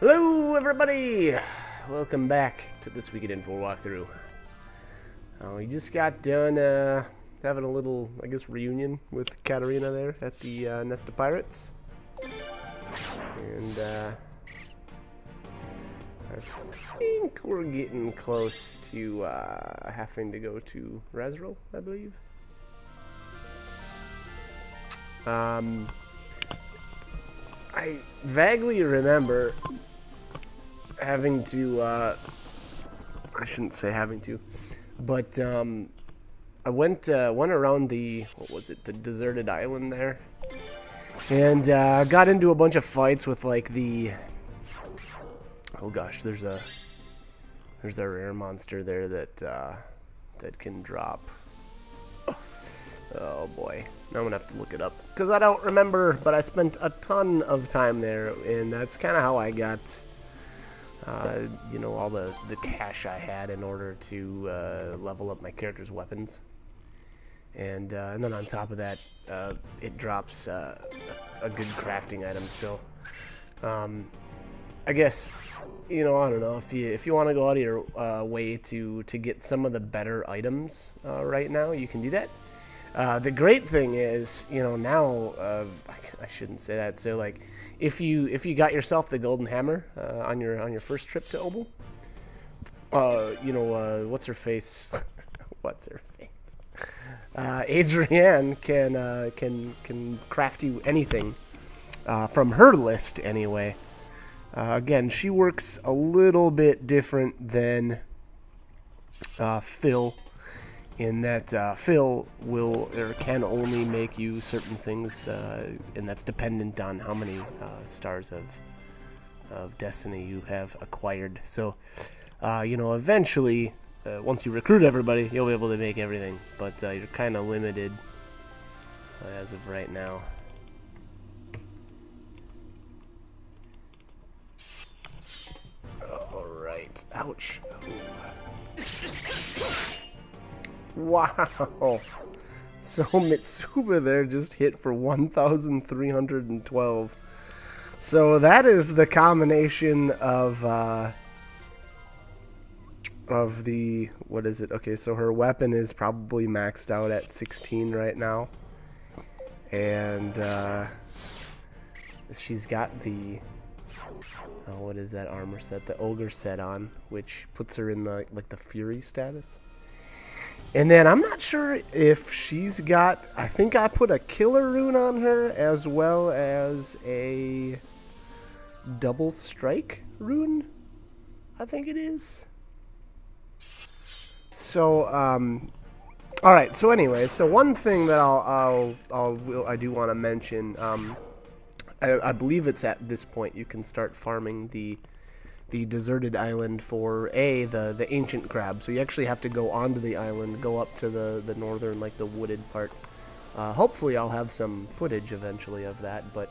Hello everybody! Welcome back to the Suikoden full walkthrough. We just got done having a little, I guess, reunion with Katarina there at the Nest of Pirates. And I think we're getting close to having to go to Razril, I believe. I vaguely remember having to, I shouldn't say having to, but I went around the, what was it, the deserted island there, and got into a bunch of fights with like the, oh gosh, there's a rare monster there that that can drop. Oh boy, now I'm gonna have to look it up because I don't remember, but I spent a ton of time there, and that's kind of how I got you know, all the cash I had in order to level up my character's weapons. And then on top of that, it drops a good crafting item. So I guess, you know, I don't know, if you want to go out of your way to get some of the better items right now, you can do that. The great thing is, you know, now I shouldn't say that. So like, if you got yourself the golden hammer on your first trip to Obel, you know, what's her face? What's her face? Adrienne can craft you anything from her list anyway. Again, she works a little bit different than Phil, in that Phil will or can only make you certain things, and that's dependent on how many stars of destiny you have acquired. So, you know, eventually, once you recruit everybody, you'll be able to make everything, but you're kind of limited as of right now. Alright. Ouch. Ooh. Wow. So Mitsuba there just hit for 1,312. So that is the combination of the, what is it? Okay, so her weapon is probably maxed out at 16 right now. And she's got the, what is that armor set? The ogre set on, which puts her in the like the fury status. And then I'm not sure if she's got, I think I put a killer rune on her as well as a double strike rune, I think it is. So, alright, so anyway, so one thing that I do want to mention, I believe it's at this point you can start farming the deserted island for the ancient crab. So you actually have to go onto the island, go up to the northern, like the wooded part. Hopefully I'll have some footage eventually of that, but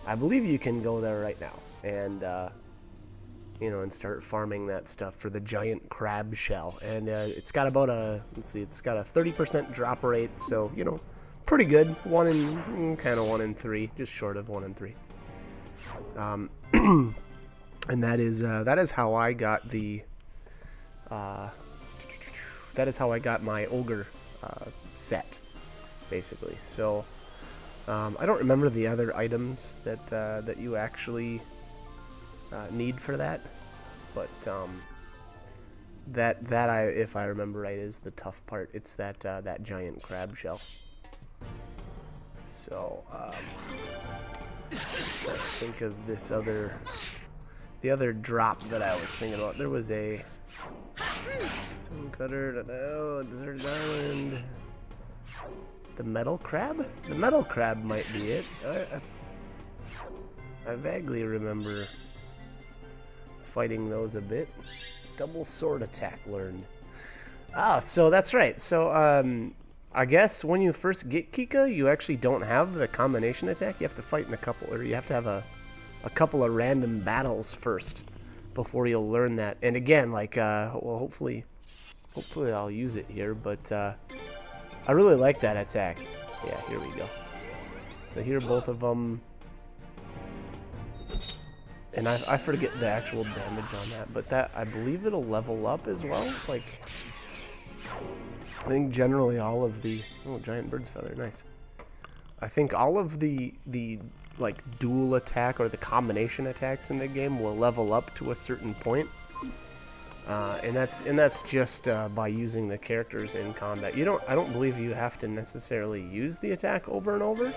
I believe you can go there right now and you know, and start farming that stuff for the giant crab shell. And it's got about a, let's see, it's got a 30% drop rate, so you know, pretty good. Kind of 1 in 3, just short of 1 in 3. And that is how I got the that is how I got my ogre set, basically. So I don't remember the other items that that you actually need for that, but that if I remember right, is the tough part. It's that that giant crab shell. So trying to think of this other. The other drop that I was thinking about, there was a stone cutter, deserted island. The metal crab? The metal crab might be it. I vaguely remember fighting those a bit. Double sword attack learned. Ah, so that's right. So I guess when you first get Kika, you actually don't have the combination attack. You have to fight in a couple, or you have to have a couple of random battles first before you'll learn that. And again, like, well, hopefully I'll use it here, but I really like that attack. Yeah, here we go. So here both of them And I forget the actual damage on that, but that, I believe it'll level up as well. Like, I think generally all of the, oh, giant bird's feather, nice. I think all of the like dual attack or the combination attacks in the game will level up to a certain point. And that's just by using the characters in combat. I don't believe you have to necessarily use the attack over and over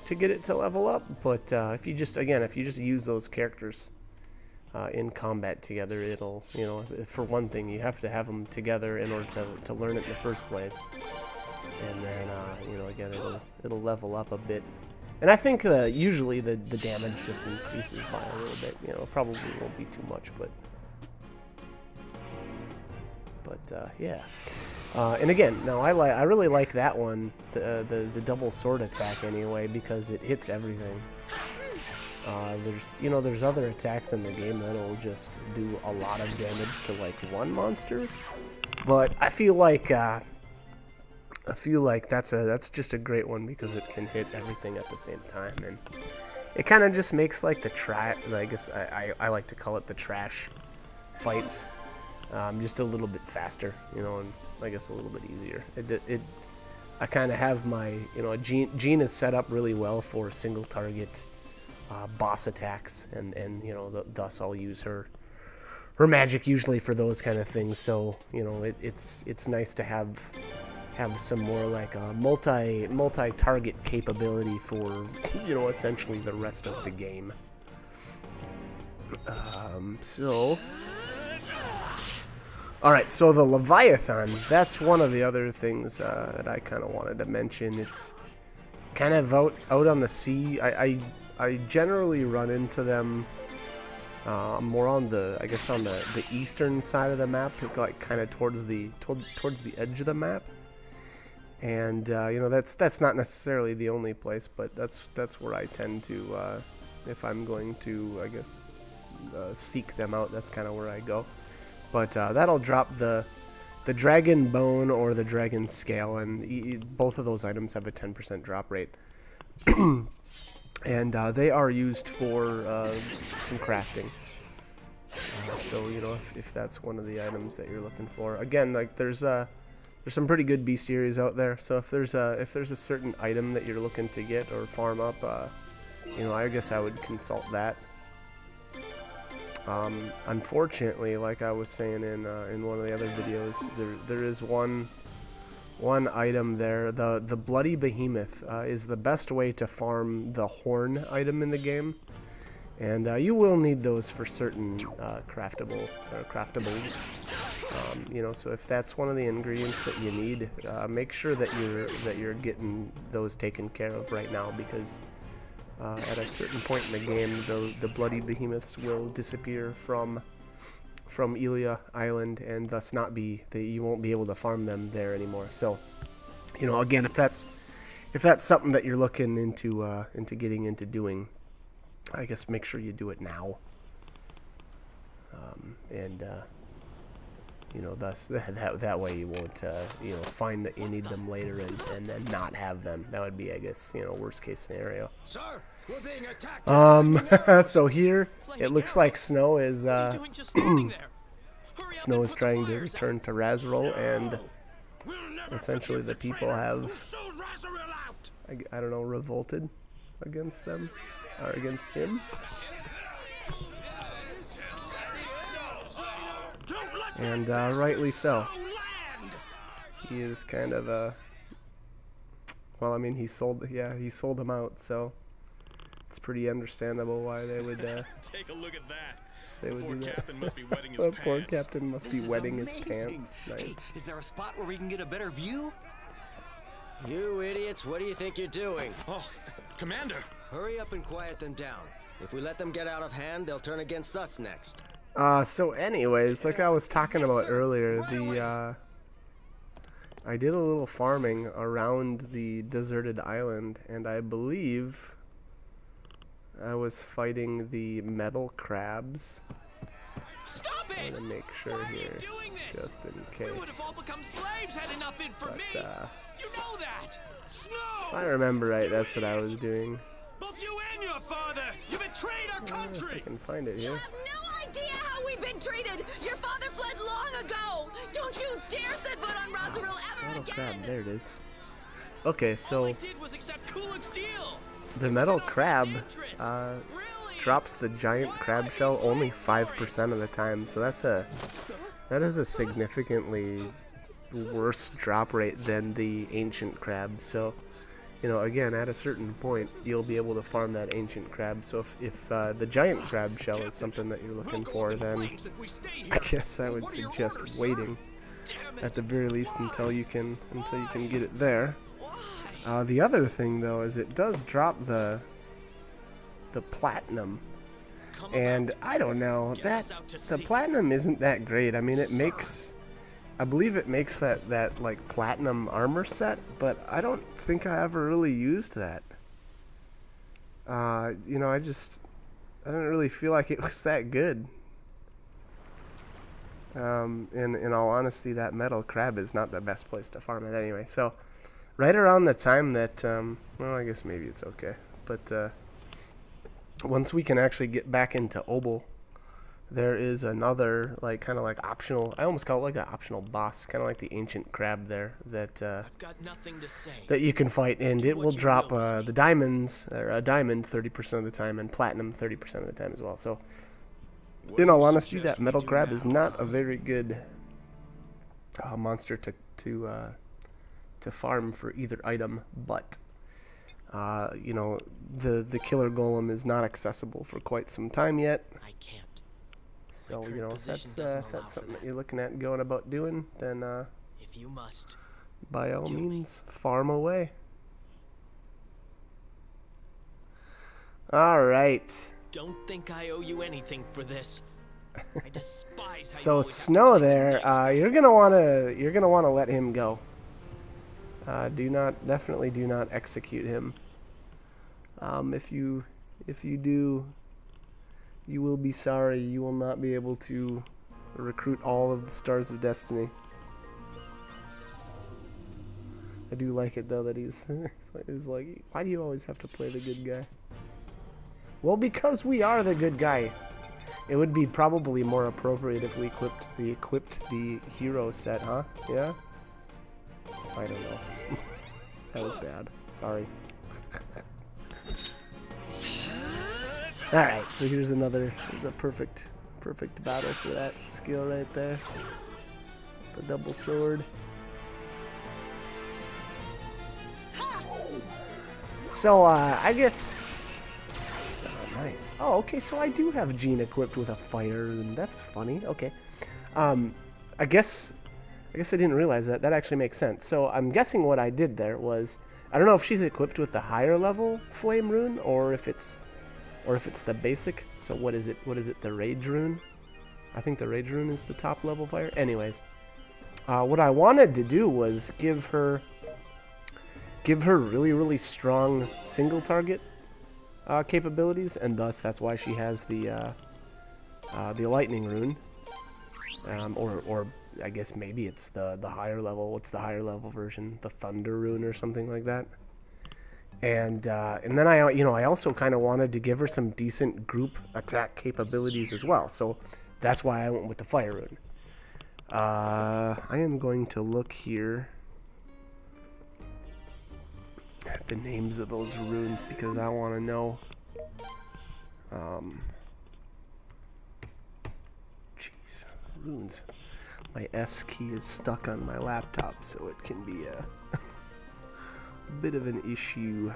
to get it to level up, but if you just use those characters in combat together, it'll, you know, for one thing, you have to have them together in order to learn it in the first place, and then you know, again, it'll level up a bit. And I think usually the damage just increases by a little bit. You know, probably won't be too much, but yeah. And again, no, I really like that one, the double sword attack anyway, because it hits everything. There's other attacks in the game that'll just do a lot of damage to like one monster, but I feel like that's just a great one because it can hit everything at the same time, and it kind of just makes like the trash. I guess I like to call it the trash fights. Just a little bit faster, you know, and I guess a little bit easier. I kind of have my, you know, Jean is set up really well for single target boss attacks, and you know, thus I'll use her magic usually for those kind of things. So, you know, it's nice to have some more like a multi-target capability for, you know, essentially the rest of the game. Alright, so the Leviathan, that's one of the other things that I kind of wanted to mention. It's kind of out on the sea. I generally run into them more on the, I guess, on the eastern side of the map, like kind of towards the edge of the map. And you know, that's not necessarily the only place, but that's where I tend to, if I'm going to, I guess, seek them out, that's kind of where I go. But that'll drop the dragon bone or the dragon scale, and both of those items have a 10% drop rate. And they are used for some crafting. So, you know, if that's one of the items that you're looking for, again, like there's some pretty good bestiaries out there. So if there's a certain item that you're looking to get or farm up, you know, I guess I would consult that. Unfortunately, like I was saying in one of the other videos, there is one item there. The Bloody Behemoth is the best way to farm the horn item in the game, and you will need those for certain craftables. You know, so if that's one of the ingredients that you need, make sure that you're getting those taken care of right now, because at a certain point in the game, the Bloody Behemoths will disappear from Elia Island, and thus you won't be able to farm them there anymore. So, you know, again, if that's something that you're looking into getting into doing, I guess make sure you do it now. You know, thus that way you won't you know, find that you need them later and then not have them. That would be, I guess, you know, worst case scenario. Sir, we're being attacked. So here it looks like Snow is Snow is trying to return to Razorol, and essentially the people have, I don't know, revolted against them or against him. And rightly so. He is kind of well, I mean, he sold them out, so it's pretty understandable why they would take a look at that. They would Poor do that. Captain must be wetting his The pants. poor captain must be wetting his pants. Nice. Hey, is there a spot where we can get a better view? You idiots, what do you think you're doing? Oh, Commander. Hurry up and quiet them down. If we let them get out of hand, they'll turn against us next. So anyways, like I was talking about earlier, I did a little farming around the deserted island, and I believe I was fighting the metal crabs. Stop it! I'm gonna make sure here, just in case. We would have all become slaves had it not been for me. You know that. Snow! If I remember right, that's what I was doing. Both you and your father! You betrayed our I country! can find it You here. have no idea how we've been treated! Your father fled long ago! Don't you dare set foot on Rosaril ever Metal crab, again! there it is. Okay, All I so did was accept Kuluk's deal. the It was metal in our crab best interest. Really? drops the giant Why crab don't you shell only blame for 5% of the time, so that is a significantly worse drop rate than the ancient crab. So, you know, again, at a certain point, you'll be able to farm that ancient crab. So if the giant crab shell is something that you're looking for, then I guess I would suggest waiting at the very least until you can get it there. The other thing though is it does drop the platinum, and I don't know, that the platinum isn't that great. I mean, it makes, I believe it makes that like platinum armor set, but I don't think I ever really used that. You know, I don't really feel like it was that good. In all honesty, that metal crab is not the best place to farm it anyway. So, right around the time that, well, I guess maybe it's okay. But once we can actually get back into Obel, there is another, like, kind of like optional, I almost call it like an optional boss, kind of like the ancient crab there, that I've got nothing to say. that you can fight, and it will drop the diamonds, or a diamond 30% of the time, and platinum 30% of the time as well. So, in all honesty, that metal crab is not a very good monster to farm for either item, but you know, the killer golem is not accessible for quite some time yet. I can't. So, current you know, if position that's doesn't allow for something that that. you're looking at and going about doing, then If you must. by all Kill me. means, farm away. All right. Don't think I owe you anything for this. I despise how you So always have to Snow play the there, nice guy. you're gonna wanna let him go. Definitely do not execute him. If you do, you will be sorry. You will not be able to recruit all of the Stars of Destiny. I do like it though that he's like, why do you always have to play the good guy? Well, because we are the good guy. It would be probably more appropriate if we equipped the hero set, huh? Yeah? I don't know. That was bad. Sorry. Alright, so here's a perfect battle for that skill right there. The double sword. So, I guess... Oh, nice. Oh, okay, so I do have Jean equipped with a fire, and that's funny. Okay. I guess I didn't realize that. That actually makes sense. So I'm guessing what I did there was, I don't know if she's equipped with the higher level flame rune, or if it's the basic. So what is it? The rage rune? I think the rage rune is the top level fire. Anyways, what I wanted to do was give her really strong single target capabilities, and thus that's why she has the lightning rune, or I guess maybe it's the higher level. What's the higher level version? The thunder rune or something like that. And then I also kind of wanted to give her some decent group attack capabilities as well. So that's why I went with the fire rune. I am going to look here at the names of those runes because I want to know. Jeez, runes. My S key is stuck on my laptop, so it can be a bit of an issue.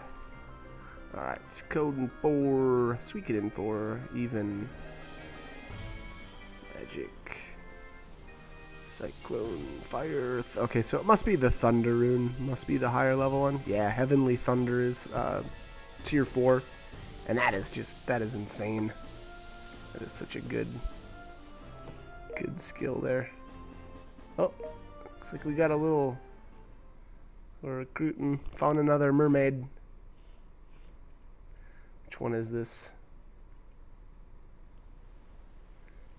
Alright, Suikoden 4, Suikoden 4, even magic, cyclone, fire. Okay, so it must be the thunder rune, must be the higher level one. Yeah, heavenly thunder is tier 4, and that is insane. That is such a good skill there. Oh, looks like we got a little. We're recruiting. Found another mermaid. Which one is this?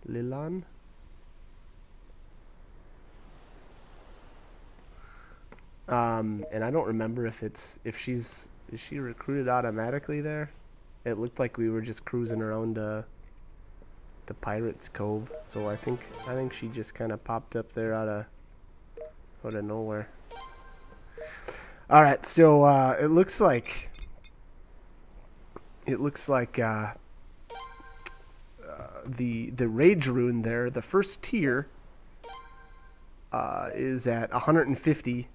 Lilan? And I don't remember if is she recruited automatically there? it looked like we were just cruising around the Pirates Cove. So I think she just kind of popped up there out of nowhere. All right, so it looks like the Rage Rune there, the first tier, is at 150.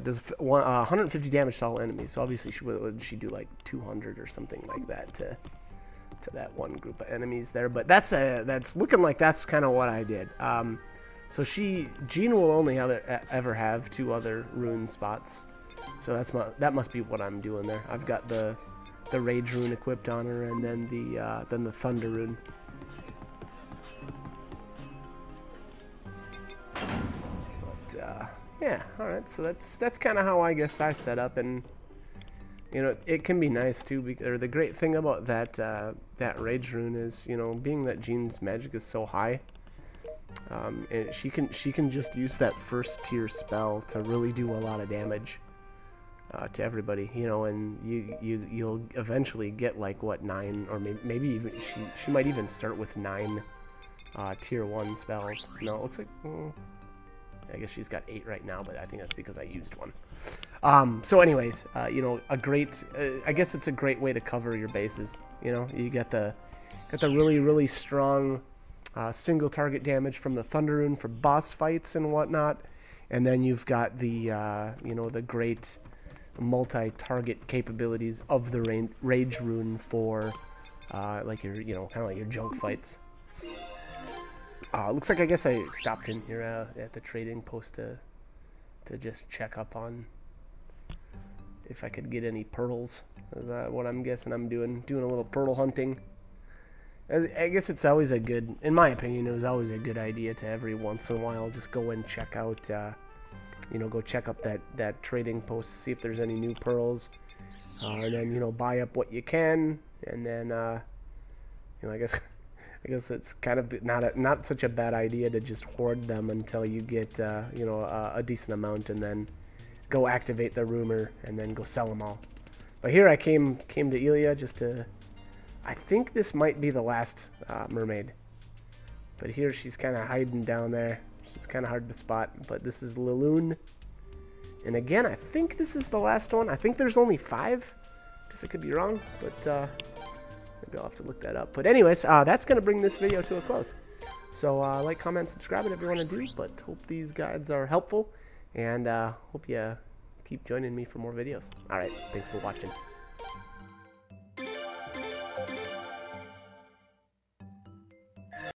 Does 150 damage to all enemies. So obviously she do like 200 or something like that to that one group of enemies there. But that's looking like that's kind of what I did. So Jean will only ever have 2 other rune spots. So that must be what I'm doing there. I've got the Rage Rune equipped on her, and then the Thunder Rune. But yeah, all right. So that's kind of how I guess I set up, and you know it can be nice too. Or the great thing about that Rage Rune is, you know, being that Jean's magic is so high, and she can just use that first tier spell to really do a lot of damage to everybody, you know, and you'll eventually get like what 9, or maybe even she might even start with 9 tier 1 spells. No, it looks like I guess she's got 8 right now, but I think that's because I used one. So anyways, you know, I guess it's a great way to cover your bases. You know, you get the really strong single target damage from the Thunder Rune for boss fights and whatnot, and then you've got the you know, the great multi-target capabilities of the Rage Rune for like your, you know, kind of like your junk fights. Looks like I guess I stopped in here at the trading post to just check up on if I could get any pearls. Is that what I'm guessing I'm doing? Doing a little pearl hunting. I guess it's always a good, in my opinion, it was always a good idea to every once in a while just go and check out, you know, go check up that trading post to see if there's any new pearls, and then, you know, buy up what you can, and then, you know, I guess it's kind of not such a bad idea to just hoard them until you get, you know, a decent amount, and then go activate the rumor and then go sell them all. But here I came to Elia just to, I think this might be the last mermaid. But here she's kind of hiding down there. She's kind of hard to spot. But this is Liloon. And again, I think this is the last one. I think there's only 5. Guess I could be wrong, but maybe I'll have to look that up. But anyways, that's going to bring this video to a close. So like, comment, subscribe, whatever you want to do. But hope these guides are helpful. And hope you keep joining me for more videos. Alright, thanks for watching.